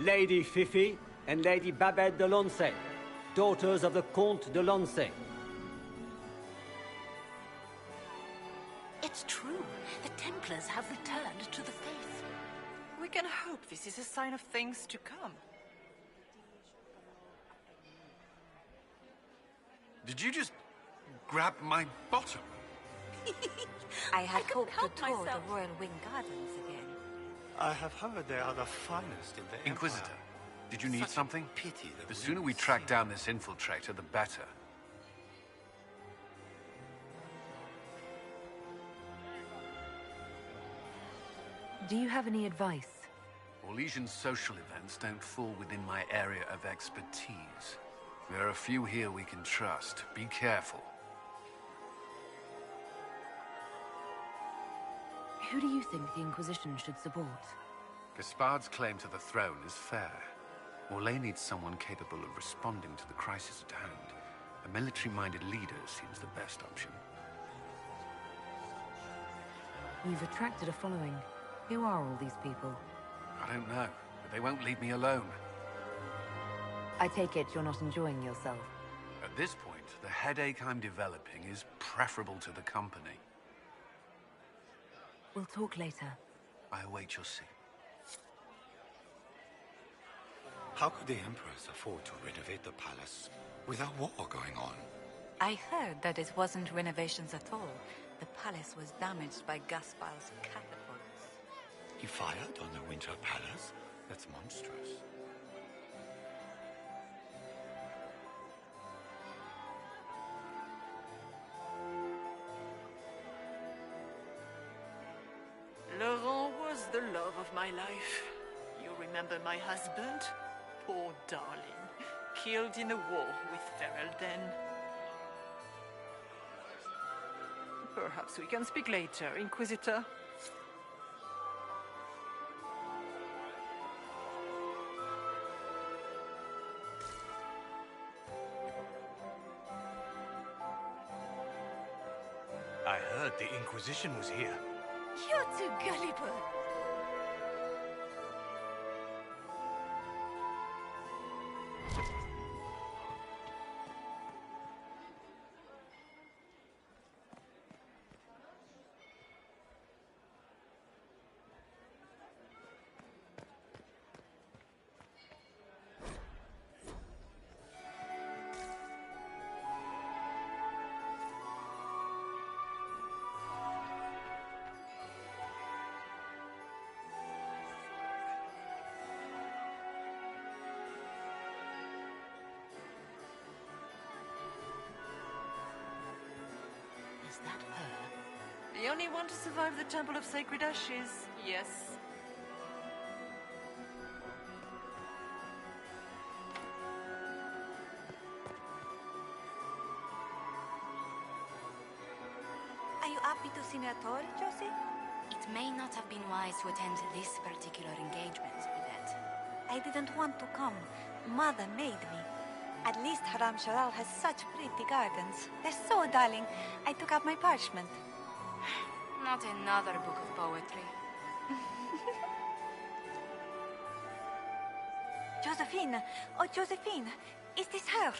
Lady Fifi and Lady Babette de Lancey, daughters of the Comte de Lancey. It's true. The Templars have returned to the faith. We can hope this is a sign of things to come. Did you just grab my bottom? I had hoped to help tour myself. the Royal Wing Gardens again. I have heard they are the finest in the Inquisitor, Empire. did you need Such a something? pity that The we sooner we haven't track seen down this infiltrator, the better. Do you have any advice? Orlesian social events don't fall within my area of expertise. There are a few here we can trust. Be careful. Who do you think the Inquisition should support? Gaspard's claim to the throne is fair. Orlais needs someone capable of responding to the crisis at hand. A military-minded leader seems the best option. You've attracted a following. Who are all these people? I don't know, but they won't leave me alone. I take it you're not enjoying yourself. At this point, the headache I'm developing is preferable to the company. We'll talk later. I await your see. How could the Empress afford to renovate the palace without war going on? I heard that it wasn't renovations at all. The palace was damaged by Gaspard's catapults. He fired on the Winter Palace? That's monstrous. Laurent was the love of my life. You remember my husband? Poor darling. Killed in a war with Ferelden. Perhaps we can speak later, Inquisitor. I heard the Inquisition was here. You're too gullible. Is that her? The only one to survive the Temple of Sacred Ashes, yes. Are you happy to see me at all, Josie? It may not have been wise to attend this particular engagement, Yvette. I didn't want to come. Mother made me. At least Haram Sharal has such pretty gardens. They're so darling. I took out my parchment. Not another book of poetry. Josephine! Oh, Josephine! Is this her?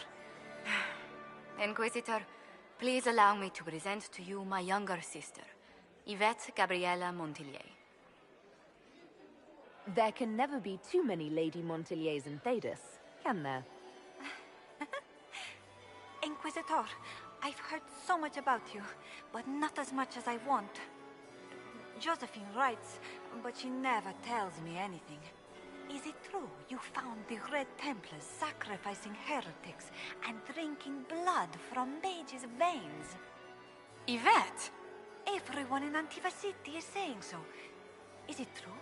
Inquisitor, please allow me to present to you my younger sister, Yvette Gabriella Montillier. There can never be too many Lady Montiliers in Thadis, can there? Inquisitor, I've heard so much about you, but not as much as I want. Josephine writes, but she never tells me anything. Is it true you found the Red Templars sacrificing heretics and drinking blood from mages' veins? Yvette! Everyone in Antiva City is saying so. Is it true?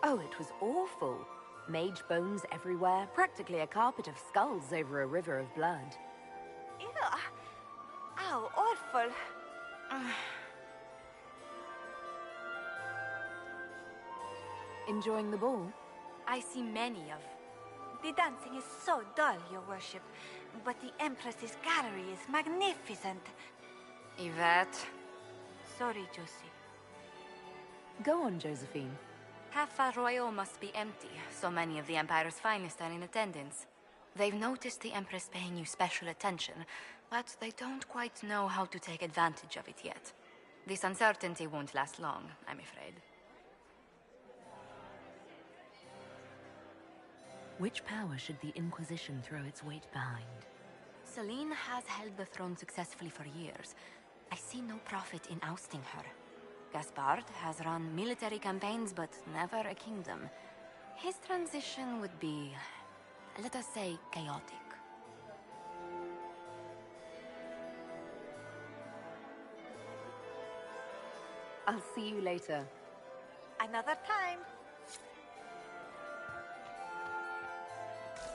Oh, it was awful. Mage bones everywhere, practically a carpet of skulls over a river of blood. Ew. Ow, awful. Enjoying the ball? I see many of... The dancing is so dull, Your Worship, but the Empress's gallery is magnificent. Yvette... Sorry, Josie. Go on, Josephine. Half Royal must be empty. So many of the Empire's finest are in attendance. They've noticed the Empress paying you special attention, but they don't quite know how to take advantage of it yet. This uncertainty won't last long, I'm afraid. Which power should the Inquisition throw its weight behind? Celine has held the throne successfully for years. I see no profit in ousting her. Gaspard has run military campaigns, but never a kingdom. His transition would be, let us say, chaotic. I'll see you later. Another time.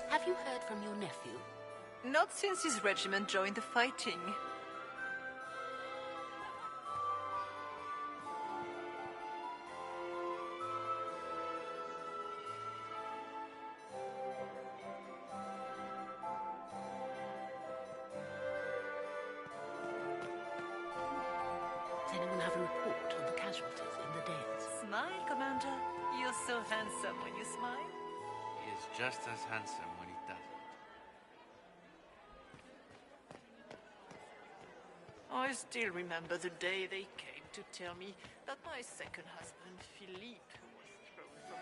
Have you heard from your nephew? Not since his regiment joined the fighting. Does anyone have a report on the casualties in the Dales? Smile, Commander. You're so handsome when you smile. He is just as handsome when he doesn't. I still remember the day they came to tell me that my second husband, Philippe, was thrown from...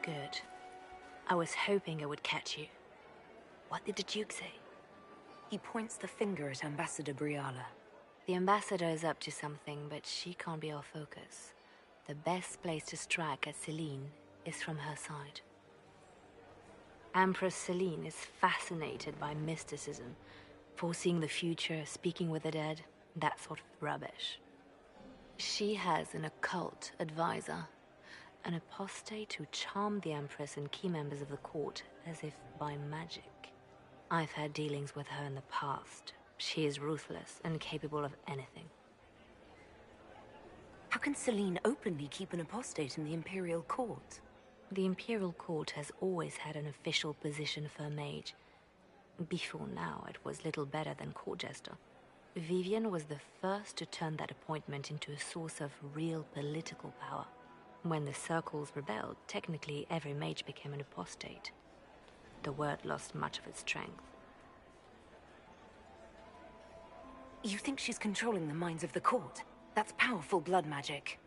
Good. I was hoping it would catch you. What did the Duke say? He points the finger at Ambassador Briala. The ambassador is up to something, but she can't be our focus. The best place to strike at Celine is from her side. Empress Celine is fascinated by mysticism, foreseeing the future, speaking with the dead, that sort of rubbish. She has an occult advisor, an apostate who charmed the Empress and key members of the court as if by magic. I've had dealings with her in the past. She is ruthless and capable of anything. How can Celine openly keep an apostate in the Imperial Court? The Imperial Court has always had an official position for a mage. Before now, it was little better than court jester. Vivian was the first to turn that appointment into a source of real political power. When the circles rebelled, technically every mage became an apostate. The word lost much of its strength. You think she's controlling the minds of the court? That's powerful blood magic.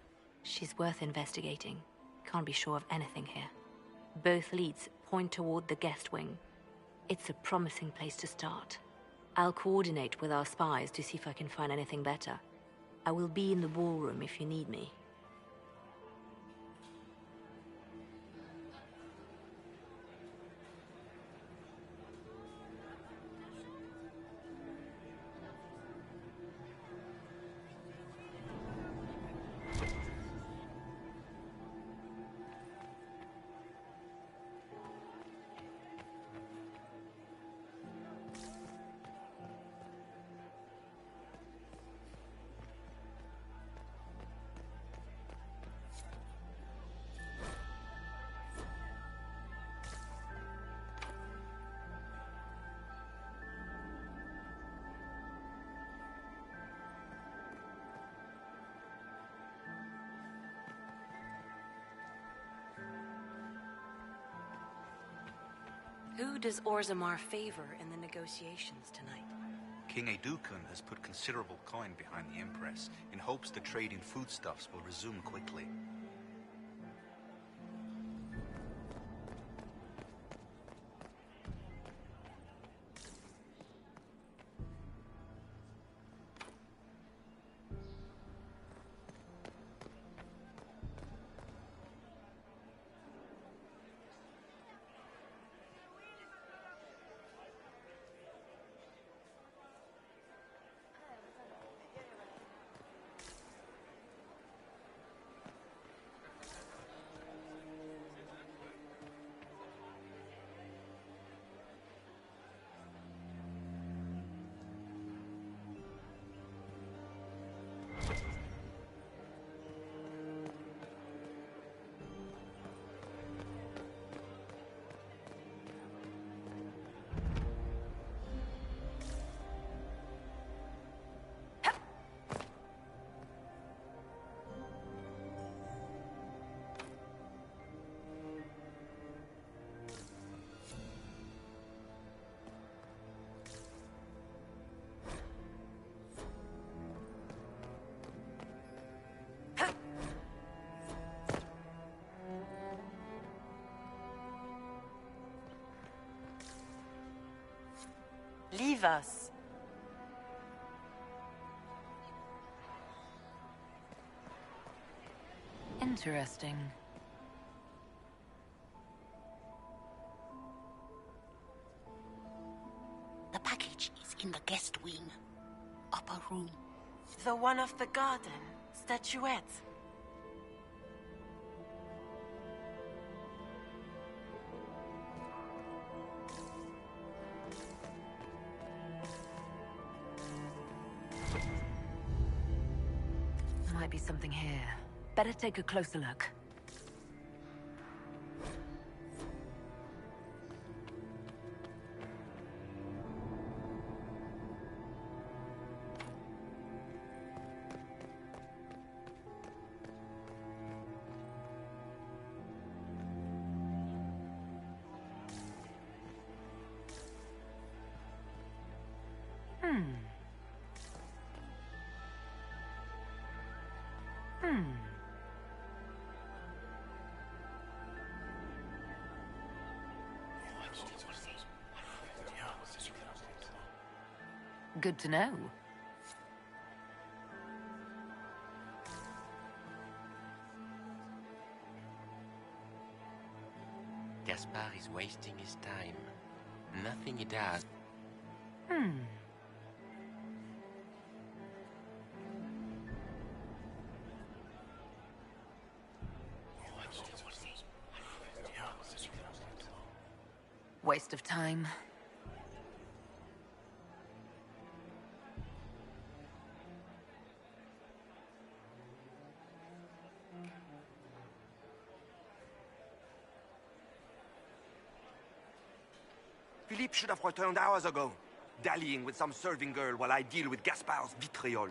She's worth investigating. Can't be sure of anything here. Both leads point toward the guest wing. It's a promising place to start. I'll coordinate with our spies to see if I can find anything better. I will be in the ballroom if you need me. Who does Orzammar favor in the negotiations tonight? King Aeducan has put considerable coin behind the Empress in hopes the trade in foodstuffs will resume quickly. us. Interesting. The package is in the guest wing. Upper room. The one of the garden. Statuette. Might be something here. Better take a closer look. Good to know. Gaspard is wasting his time. Nothing he does. Waste of time. Philippe should have returned hours ago, dallying with some serving girl while I deal with Gaspard's vitriol.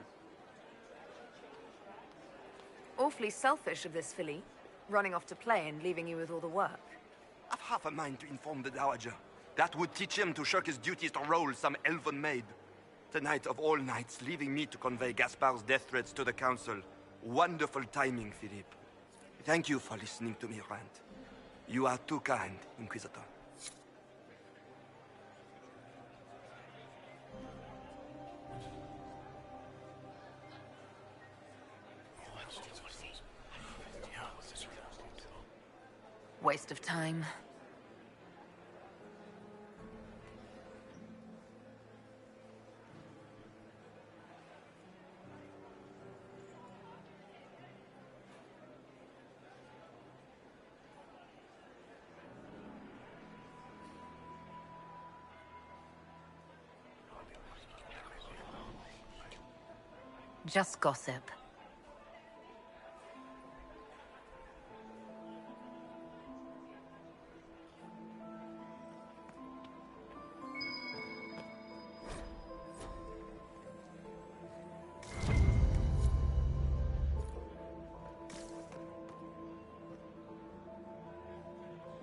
Awfully selfish of this filly, running off to play and leaving you with all the work. I've half a mind to inform the Dowager. That would teach him to shirk his duties to roll some elven maid. Tonight of all nights, leaving me to convey Gaspard's death threats to the Council. Wonderful timing, Philippe. Thank you for listening to me rant. You are too kind, Inquisitor. Waste of time. Just gossip.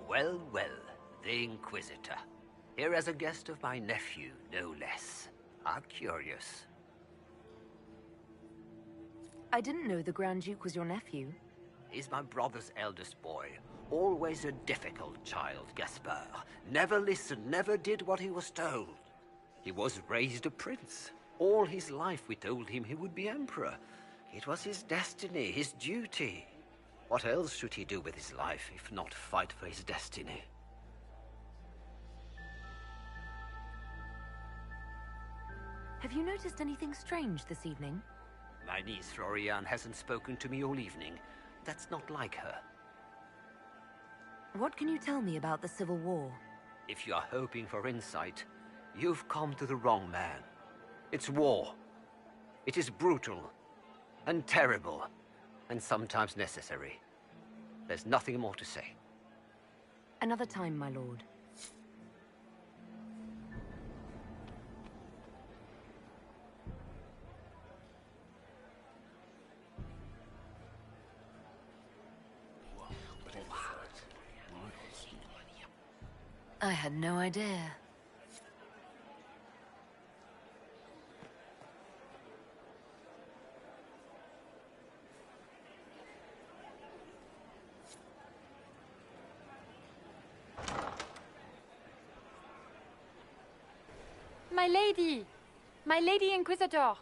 Well, well, the Inquisitor. Here as a guest of my nephew, no less. How curious. I didn't know the Grand Duke was your nephew. He's my brother's eldest boy. Always a difficult child, Gaspard. Never listened, never did what he was told. He was raised a prince. All his life we told him he would be emperor. It was his destiny, his duty. What else should he do with his life, if not fight for his destiny? Have you noticed anything strange this evening? My niece Floriane hasn't spoken to me all evening. That's not like her. What can you tell me about the Civil War? If you are hoping for insight, you've come to the wrong man. It's war. It is brutal, and terrible, and sometimes necessary. There's nothing more to say. Another time, my lord. I had no idea. My lady! My lady Inquisitor!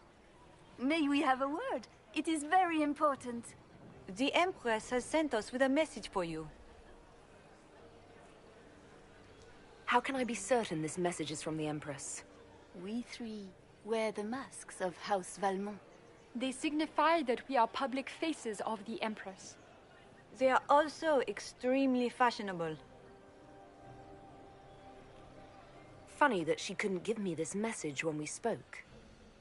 May we have a word? It is very important. The Empress has sent us with a message for you. How can I be certain this message is from the Empress? We three wear the masks of House Valmont. They signify that we are public faces of the Empress. They are also extremely fashionable. Funny that she couldn't give me this message when we spoke.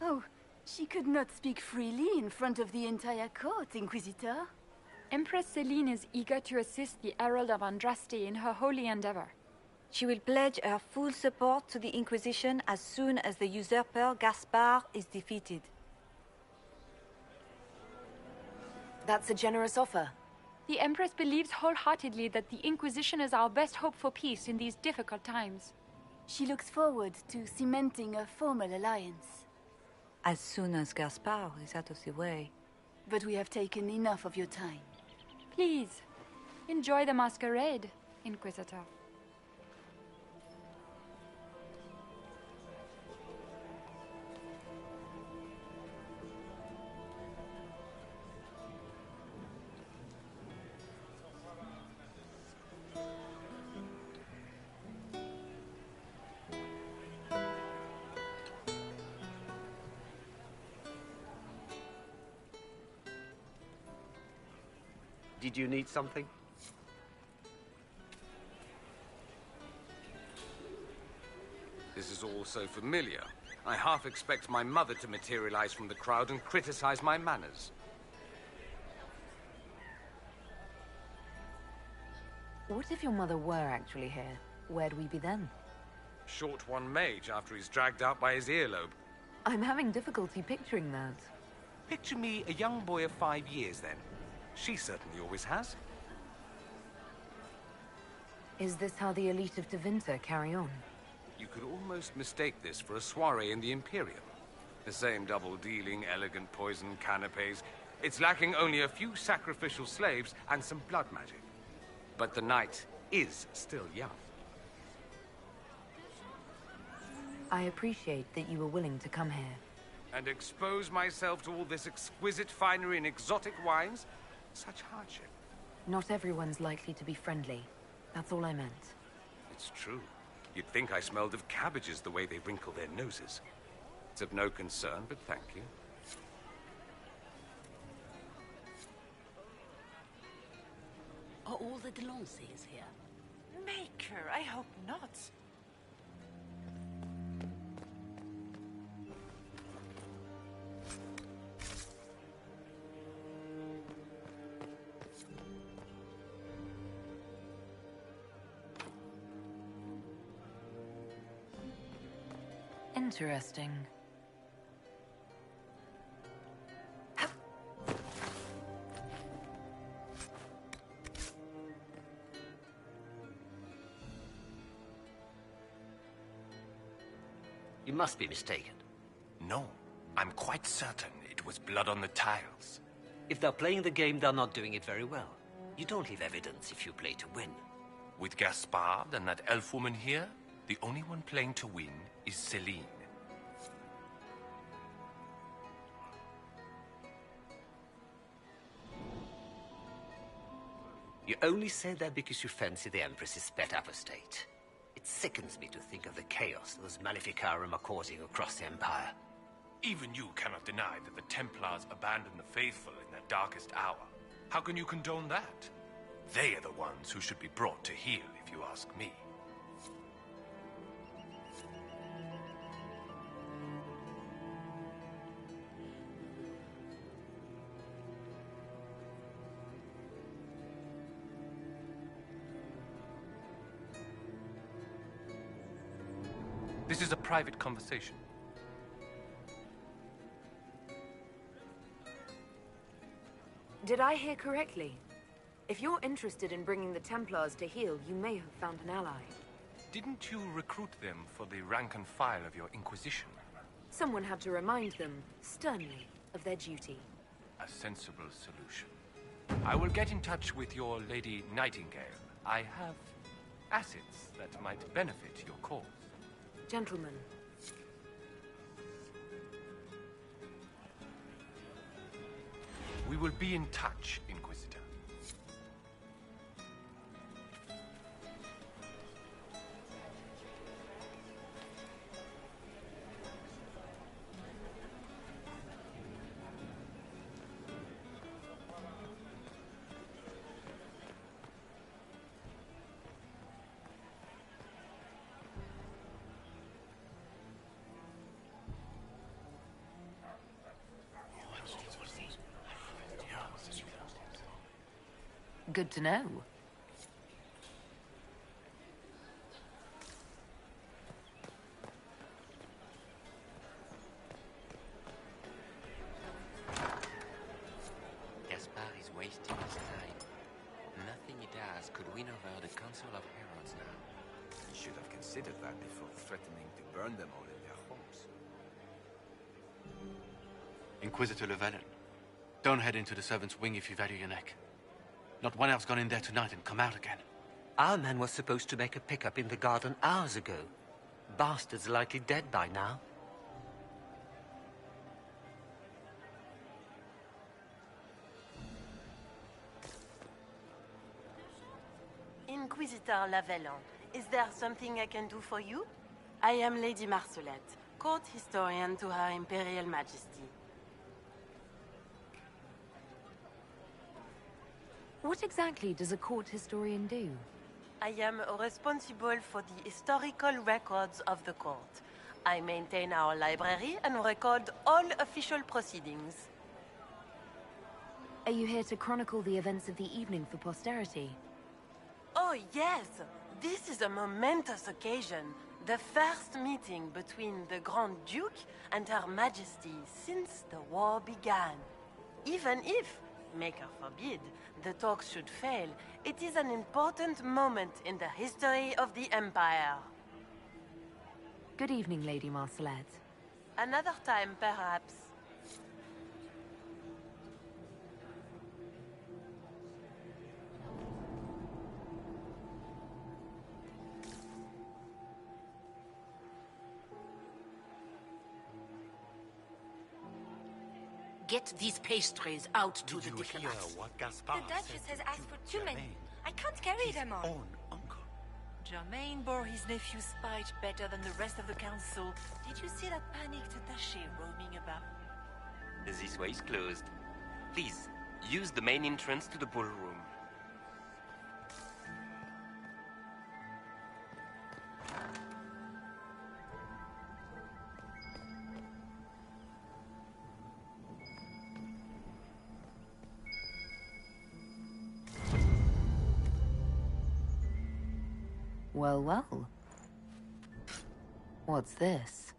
Oh, she could not speak freely in front of the entire court, Inquisitor. Empress Celine is eager to assist the Herald of Andraste in her holy endeavor. She will pledge her full support to the Inquisition as soon as the usurper Gaspard is defeated. That's a generous offer. The Empress believes wholeheartedly that the Inquisition is our best hope for peace in these difficult times. She looks forward to cementing a formal alliance. As soon as Gaspard is out of the way. But we have taken enough of your time. Please, enjoy the masquerade, Inquisitor. Did you need something? This is all so familiar. I half expect my mother to materialize from the crowd and criticize my manners. What if your mother were actually here? Where'd we be then? Short one mage after he's dragged out by his earlobe. I'm having difficulty picturing that. Picture me a young boy of 5 years then. She certainly always has. Is this how the elite of Tevinter carry on? You could almost mistake this for a soiree in the Imperium. The same double-dealing, elegant poison canapes. It's lacking only a few sacrificial slaves and some blood magic. But the night is still young. I appreciate that you were willing to come here. And expose myself to all this exquisite finery and exotic wines? Such hardship. Not everyone's likely to be friendly. That's all I meant. It's true. You'd think I smelled of cabbages the way they wrinkle their noses. It's of no concern, but thank you. Are all the Delancys here? Maker, I hope not. Interesting. You must be mistaken. No, I'm quite certain it was blood on the tiles. If they're playing the game, they're not doing it very well. You don't leave evidence if you play to win. With Gaspard and that elf woman here, the only one playing to win is Celine. You only say that because you fancy the Empress's pet apostate. It sickens me to think of the chaos those Maleficarum are causing across the Empire. Even you cannot deny that the Templars abandoned the faithful in their darkest hour. How can you condone that? They are the ones who should be brought to heel, if you ask me. This is a private conversation. Did I hear correctly? If you're interested in bringing the Templars to heel, you may have found an ally. Didn't you recruit them for the rank and file of your Inquisition? Someone had to remind them, sternly, of their duty. A sensible solution. I will get in touch with your Lady Nightingale. I have assets that might benefit your cause. Gentlemen, We will be in touch, Inquisitor. Good to know. Gaspard is wasting his time. Nothing he does could win over the Council of Heralds now. You should have considered that before threatening to burn them all in their homes. Inquisitor Llewellyn, don't head into the servants' wing if you value your neck. Not one elf's gone in there tonight and come out again. Our man was supposed to make a pickup in the garden hours ago. Bastard's likely dead by now. Inquisitor Lavellon, is there something I can do for you? I am Lady Marcelette, court historian to Her Imperial Majesty. What exactly does a court historian do? I am responsible for the historical records of the court. I maintain our library and record all official proceedings. Are you here to chronicle the events of the evening for posterity? Oh yes, this is a momentous occasion. The first meeting between the Grand Duke and Her Majesty since the war began. Even if, Maker forbid, the talks should fail, it is an important moment in the history of the Empire. Good evening, Lady Marcelette. Another time, perhaps. Get these pastries out to the diplomats. Did you hear what Gaspard The Duchess has said asked for too many. I can't carry them all. own uncle? Germain bore his nephew's spite better than the rest of the council. Did you see that panicked attaché roaming about? This way is closed. Please, use the main entrance to the ballroom. Well, well. What's this?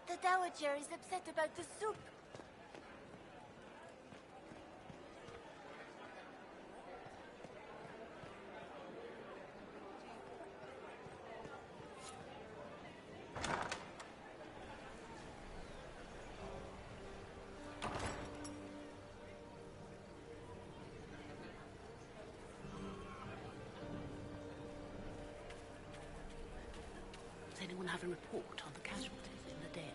The Dowager is upset about the soup. Does anyone have a report on the casualties in the dens?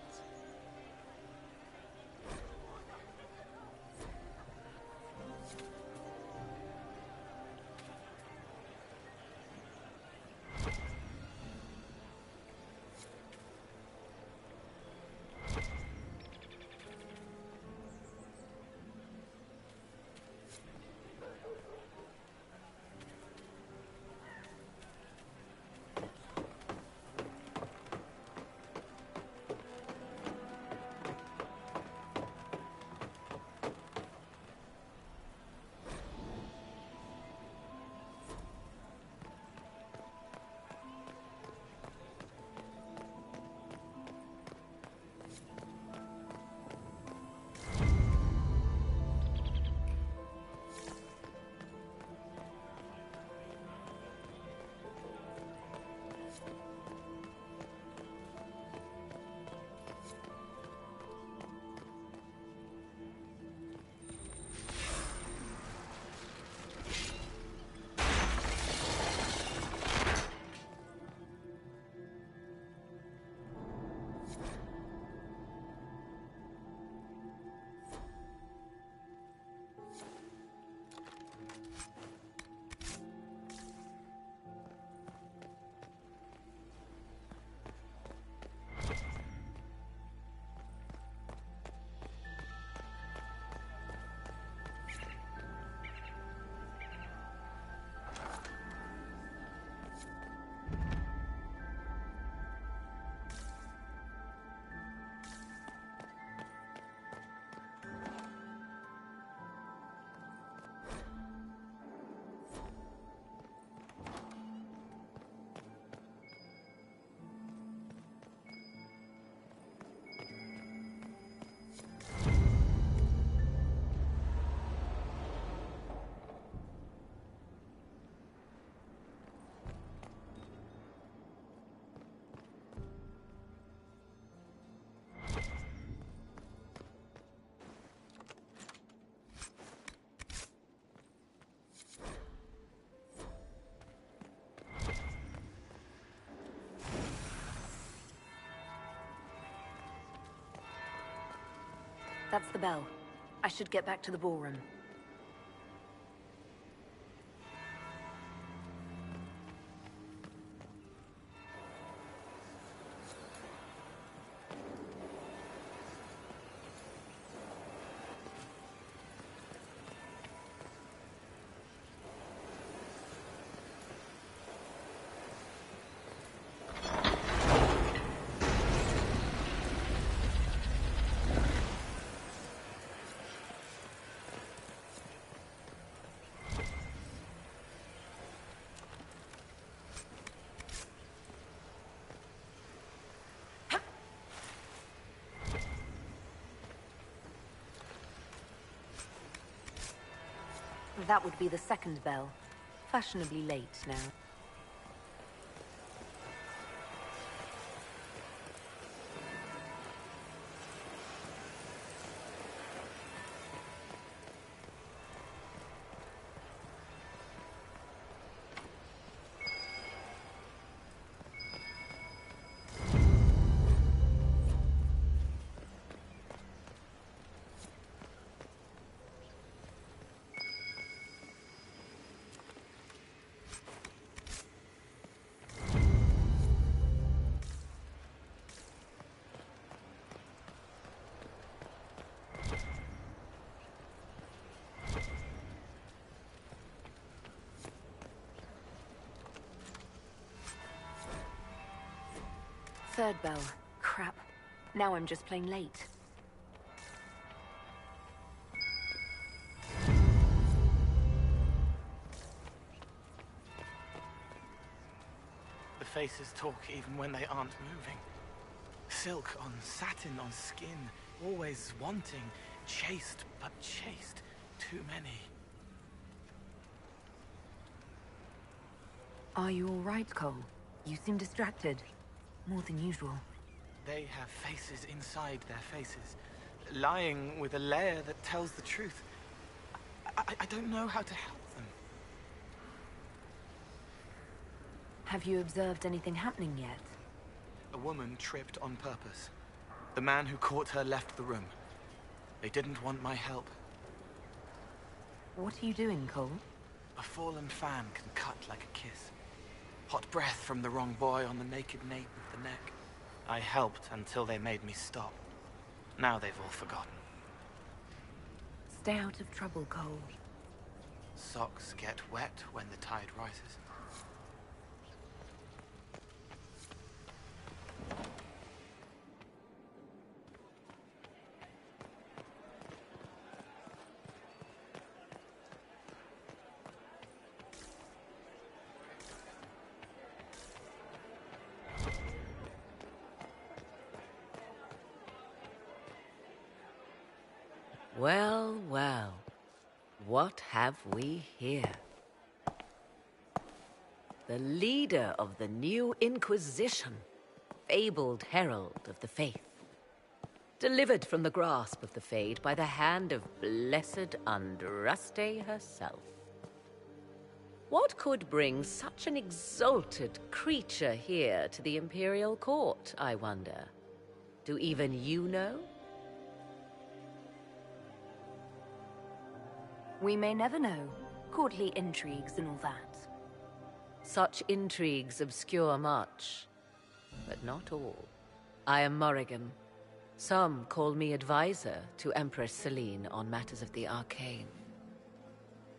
That's the bell. I should get back to the ballroom. That would be the second bell. Fashionably late now. Third bell. Crap. Now I'm just plain late. The faces talk even when they aren't moving. Silk on satin on skin, always wanting, chaste but chaste, too many. Are you all right, Cole? You seem distracted. More than usual. They have faces inside their faces, lying with a layer that tells the truth. I don't know how to help them. Have you observed anything happening yet? A woman tripped on purpose. The man who caught her left the room. They didn't want my help. What are you doing, Cole? A fallen fan can cut like a kiss. Hot breath from the wrong boy on the naked nape of the neck. I helped until they made me stop. Now they've all forgotten. Stay out of trouble, Cole. Socks get wet when the tide rises. Well, well. What have we here? The leader of the new Inquisition, fabled herald of the faith. Delivered from the grasp of the Fade by the hand of blessed Andraste herself. What could bring such an exalted creature here to the Imperial Court, I wonder? Do even you know? We may never know. Courtly intrigues and all that. Such intrigues obscure much, but not all. I am Morrigan. Some call me advisor to Empress Celine on matters of the arcane.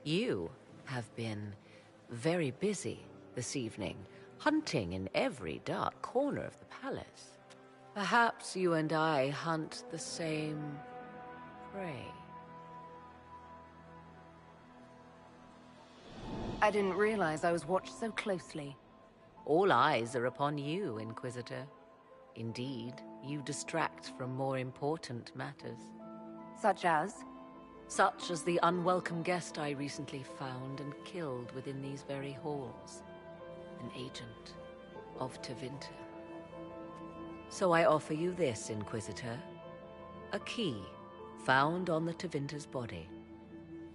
You have been very busy this evening, hunting in every dark corner of the palace. Perhaps you and I hunt the same prey. I didn't realize I was watched so closely. All eyes are upon you, Inquisitor. Indeed, you distract from more important matters. Such as? Such as the unwelcome guest I recently found and killed within these very halls. An agent of Tevinter. So I offer you this, Inquisitor. A key found on the Tevinter's body.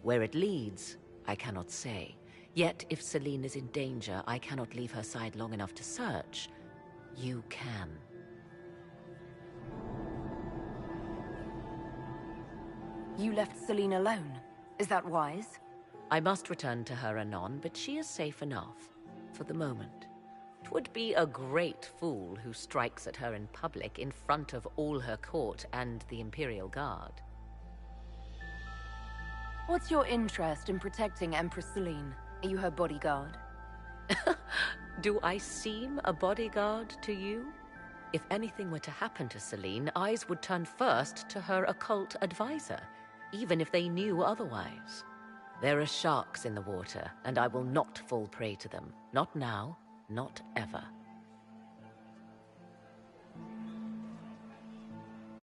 Where it leads, I cannot say. Yet, if Celine is in danger, I cannot leave her side long enough to search. You can. You left Celine alone. Is that wise? I must return to her anon, but she is safe enough, for the moment. 'Twould be a great fool who strikes at her in public in front of all her court and the Imperial Guard. What's your interest in protecting Empress Celine? Are you her bodyguard? Do I seem a bodyguard to you? If anything were to happen to Celine, eyes would turn first to her occult advisor, even if they knew otherwise. There are sharks in the water, and I will not fall prey to them. Not now, not ever.